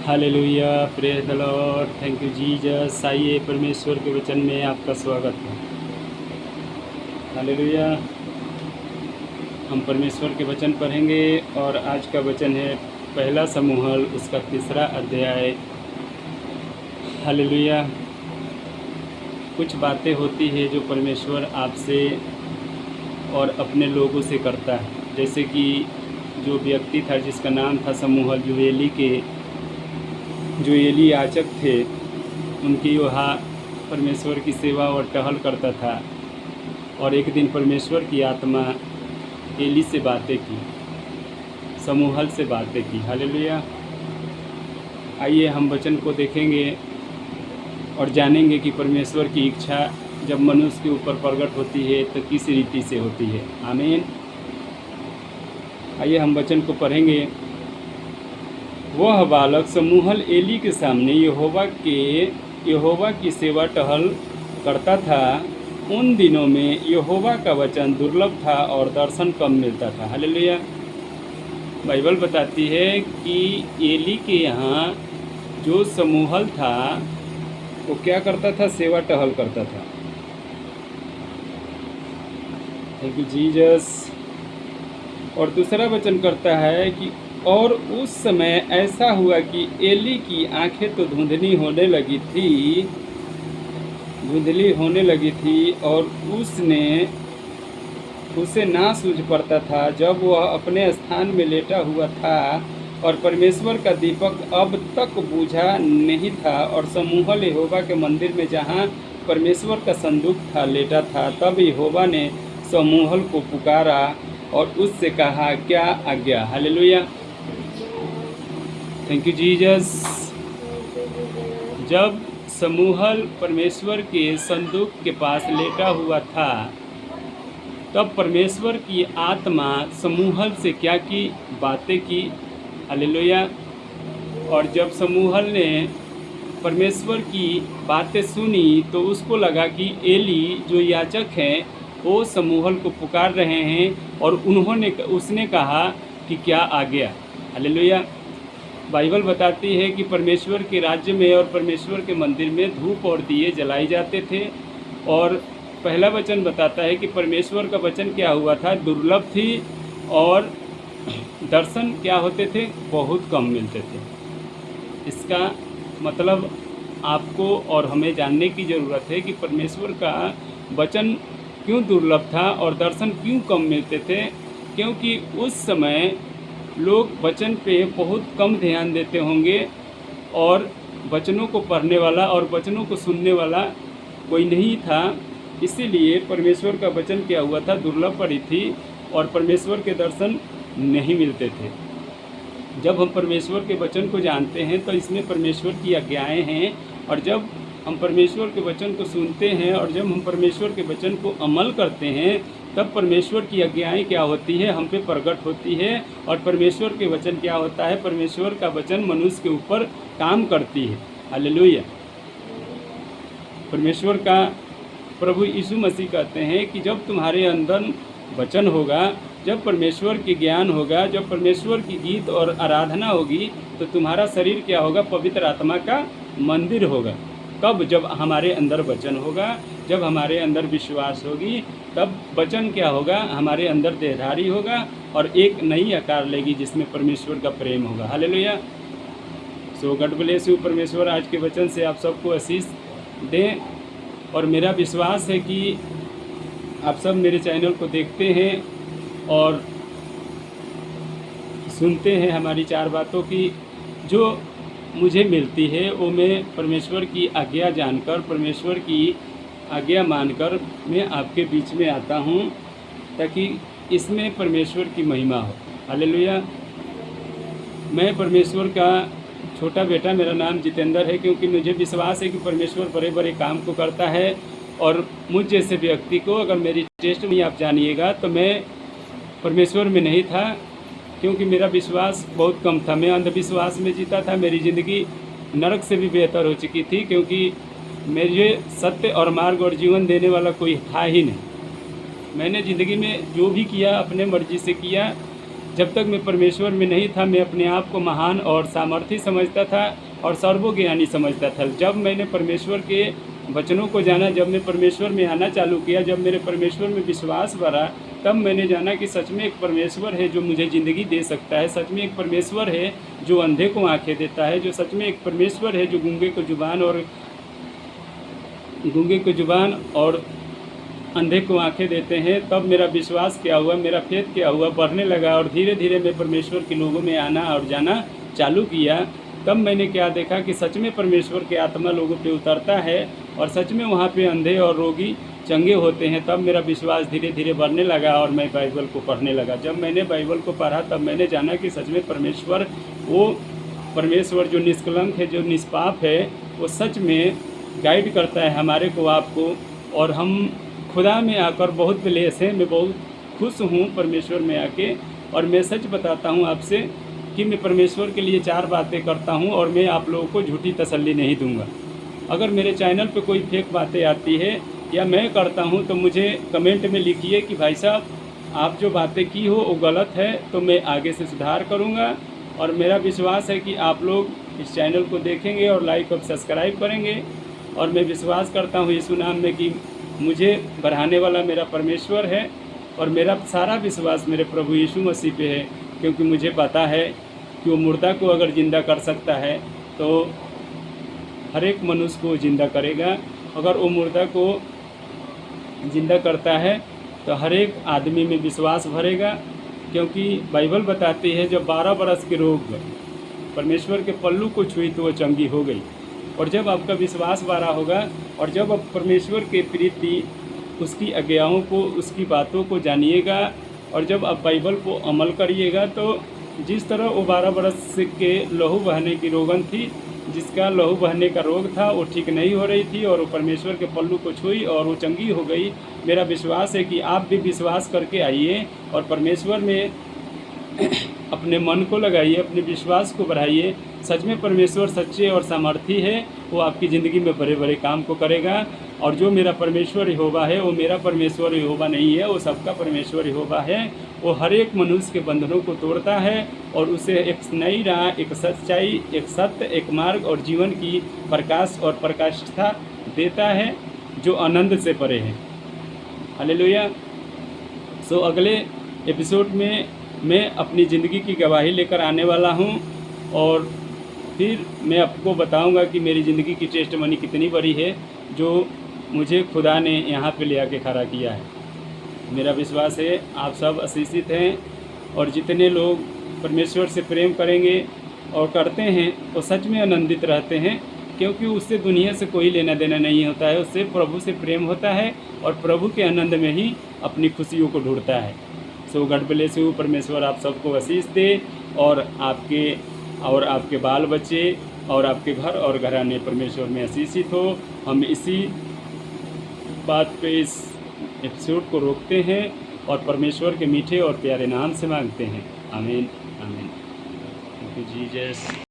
Hallelujah, praise the Lord, thank you Jesus. आइए परमेश्वर के वचन में आपका स्वागत है। हालेलुया। हम परमेश्वर के वचन पढ़ेंगे और आज का वचन है पहला समूहल उसका 3रा अध्याय। हालेलुया। कुछ बातें होती है जो परमेश्वर आपसे और अपने लोगों से करता है। जैसे कि जो व्यक्ति था जिसका नाम था समूहल, जो एली याजक थे, उनकी वहाँ परमेश्वर की सेवा और टहल करता था। और एक दिन परमेश्वर की आत्मा एली से बातें की, समूहल से बातें की। हालेलुया। आइए हम वचन को देखेंगे और जानेंगे कि परमेश्वर की इच्छा जब मनुष्य के ऊपर प्रकट होती है तो किस रीति से होती है। आमीन। आइए हम वचन को पढ़ेंगे। वह बालक समूहल एली के सामने यहोवा की सेवा टहल करता था। उन दिनों में यहोवा का वचन दुर्लभ था और दर्शन कम मिलता था। हालेलुया। बाइबल बताती है कि एली के यहाँ जो समूहल था वो क्या करता था? सेवा टहल करता था। Thank you Jesus. और दूसरा वचन करता है कि और उस समय ऐसा हुआ कि एली की आंखें तो धुंधली होने लगी थी और उसे ना सूझ पड़ता था जब वह अपने स्थान में लेटा हुआ था और परमेश्वर का दीपक अब तक बुझा नहीं था। और समूहल यहोवा के मंदिर में जहाँ परमेश्वर का संदूक था लेटा था। तब यहोवा ने समूहल को पुकारा और उससे कहा, क्या आज्ञा? हालेलुया। Thank you Jesus. जब समूहल परमेश्वर के संदूक के पास लेटा हुआ था तब परमेश्वर की आत्मा समूहल से क्या की? बातें की। हालेलुया। और जब समूहल ने परमेश्वर की बातें सुनी तो उसको लगा कि एली जो याजक हैं वो समूहल को पुकार रहे हैं और उसने कहा कि क्या आ गया? हालेलुया। बाइबल बताती है कि परमेश्वर के राज्य में और परमेश्वर के मंदिर में धूप और दिए जलाए जाते थे। और पहला वचन बताता है कि परमेश्वर का वचन क्या हुआ था? दुर्लभ थी और दर्शन क्या होते थे? बहुत कम मिलते थे। इसका मतलब आपको और हमें जानने की ज़रूरत है कि परमेश्वर का वचन क्यों दुर्लभ था और दर्शन क्यों कम मिलते थे। क्योंकि उस समय लोग वचन पे बहुत कम ध्यान देते होंगे और वचनों को पढ़ने वाला और वचनों को सुनने वाला कोई नहीं था। इसीलिए परमेश्वर का वचन क्या हुआ था? दुर्लभ पड़ी थी और परमेश्वर के दर्शन नहीं मिलते थे। जब हम परमेश्वर के वचन को जानते हैं तो इसमें परमेश्वर की आज्ञाएं हैं। और जब हम परमेश्वर के वचन को सुनते हैं और जब हम परमेश्वर के वचन को अमल करते हैं तब परमेश्वर की आज्ञाएं क्या होती है? हम पे प्रकट होती है। और परमेश्वर के वचन क्या होता है? परमेश्वर का वचन मनुष्य के ऊपर काम करती है। हालेलुया। परमेश्वर का प्रभु यीशु मसीह कहते हैं कि जब तुम्हारे अंदर वचन होगा, जब परमेश्वर की ज्ञान होगा, जब परमेश्वर की गीत और आराधना होगी तो तुम्हारा शरीर क्या होगा? पवित्र आत्मा का मंदिर होगा। कब? जब हमारे अंदर वचन होगा, जब हमारे अंदर विश्वास होगी, तब वचन क्या होगा? हमारे अंदर देहधारी होगा और एक नई आकार लेगी जिसमें परमेश्वर का प्रेम होगा। Hallelujah. So God bless you. परमेश्वर आज के वचन से आप सबको आशीष दें। और मेरा विश्वास है कि आप सब मेरे चैनल को देखते हैं और सुनते हैं हमारी 4 बातों की जो मुझे मिलती है वो मैं परमेश्वर की आज्ञा जानकर, परमेश्वर की आज्ञा मानकर मैं आपके बीच में आता हूँ ताकि इसमें परमेश्वर की महिमा हो। हालेलुया। मैं परमेश्वर का छोटा बेटा, मेरा नाम जितेंद्र है, क्योंकि मुझे विश्वास है कि परमेश्वर बड़े बड़े काम को करता है। और मुझ जैसे व्यक्ति को अगर मेरी टेस्ट में आप जानिएगा तो मैं परमेश्वर में नहीं था, क्योंकि मेरा विश्वास बहुत कम था। मैं अंधविश्वास में जीता था। मेरी ज़िंदगी नरक से भी बेहतर हो चुकी थी, क्योंकि मेरे सत्य और मार्ग और जीवन देने वाला कोई था ही नहीं। मैंने ज़िंदगी में जो भी किया अपने मर्जी से किया जब तक मैं परमेश्वर में नहीं था, मैं अपने आप को महान और सामर्थी समझता था और सर्वज्ञानी समझता था। जब मैंने परमेश्वर के वचनों को जाना, जब मैं परमेश्वर में आना चालू किया, जब मेरे परमेश्वर में विश्वास बढ़ा, तब मैंने जाना कि सच में एक परमेश्वर है जो मुझे ज़िंदगी दे सकता है। सच में एक परमेश्वर है जो अंधे को आंखें देता है, जो सच में एक परमेश्वर है जो गूंगे को जुबान और अंधे को आंखें देते हैं। तब मेरा विश्वास क्या हुआ, मेरा फेथ क्या हुआ, बढ़ने लगा और धीरे धीरे मैं परमेश्वर के लोगों में आना और जाना चालू किया। तब मैंने क्या देखा कि सच में परमेश्वर की आत्मा लोगों पे उतरता है और सच में वहाँ पे अंधे और रोगी चंगे होते हैं। तब मेरा विश्वास धीरे धीरे बढ़ने लगा और मैं बाइबल को पढ़ने लगा। जब मैंने बाइबल को पढ़ा तब मैंने जाना कि सच में परमेश्वर, वो परमेश्वर जो निष्कलंक है, जो निष्पाप है, वो सच में गाइड करता है हमारे को, आपको। और हम खुदा में आकर बहुत ब्लेस हैं। मैं बहुत खुश हूँ परमेश्वर में आके। और मैं सच बताता हूँ आपसे कि मैं परमेश्वर के लिए 4 बातें करता हूँ और मैं आप लोगों को झूठी तसल्ली नहीं दूंगा। अगर मेरे चैनल पे कोई फेक बातें आती है या मैं करता हूँ तो मुझे कमेंट में लिखिए कि भाई साहब आप जो बातें की हो वो गलत है, तो मैं आगे से सुधार करूँगा। और मेरा विश्वास है कि आप लोग इस चैनल को देखेंगे और लाइक और सब्सक्राइब करेंगे। और मैं विश्वास करता हूँ यीशु नाम में कि मुझे बढ़ाने वाला मेरा परमेश्वर है और मेरा सारा विश्वास मेरे प्रभु यीशु मसीह पे है, क्योंकि मुझे पता है कि वो मुर्दा को अगर ज़िंदा कर सकता है तो हर एक मनुष्य को ज़िंदा करेगा। अगर वो मुर्दा को ज़िंदा करता है तो हर एक आदमी में विश्वास भरेगा, क्योंकि बाइबल बताती है जब 12 बरस के रोग परमेश्वर के पल्लू को छुई तो वो चंगी हो गई। और जब आपका विश्वास बढ़ा होगा और जब आप परमेश्वर के प्रति उसकी आज्ञाओं को, उसकी बातों को जानिएगा और जब आप बाइबल को अमल करिएगा, तो जिस तरह वो 12 बरस के लहू बहने की रोगन थी, जिसका लहू बहने का रोग था, वो ठीक नहीं हो रही थी और वो परमेश्वर के पल्लू को छुई और वो चंगी हो गई। मेरा विश्वास है कि आप भी विश्वास करके आइए और परमेश्वर में अपने मन को लगाइए, अपने विश्वास को बढ़ाइए। सच में परमेश्वर सच्चे और सामर्थी है, वो आपकी ज़िंदगी में बड़े बड़े काम को करेगा। और जो मेरा परमेश्वर यहोवा है, वो मेरा परमेश्वर यहोवा नहीं है, वो सबका परमेश्वर यहोवा है। वो हर एक मनुष्य के बंधनों को तोड़ता है और उसे एक नई राह, एक सच्चाई, एक सत्य, एक मार्ग और जीवन की प्रकाश और प्रकाशिता देता है जो आनंद से परे है। हालेलुया। सो अगले एपिसोड में मैं अपनी ज़िंदगी की गवाही लेकर आने वाला हूँ और फिर मैं आपको बताऊंगा कि मेरी ज़िंदगी की टेस्टमनी कितनी बड़ी है, जो मुझे खुदा ने यहाँ पे ले आके खड़ा किया है। मेरा विश्वास है आप सब आशीषित हैं और जितने लोग परमेश्वर से प्रेम करेंगे और करते हैं वो सच में आनंदित रहते हैं, क्योंकि उससे दुनिया से कोई लेना देना नहीं होता है। उससे प्रभु से प्रेम होता है और प्रभु के आनंद में ही अपनी खुशियों को ढूंढता है। सो गॉड ब्लेस यू। परमेश्वर आप सबको आशीष दे और आपके बाल बच्चे और आपके घर और घराने परमेश्वर में आशीषित हो। हम इसी बात पे इस एपिसोड को रोकते हैं और परमेश्वर के मीठे और प्यारे नाम से मांगते हैं। आमीन आमीन। Thank you Jesus.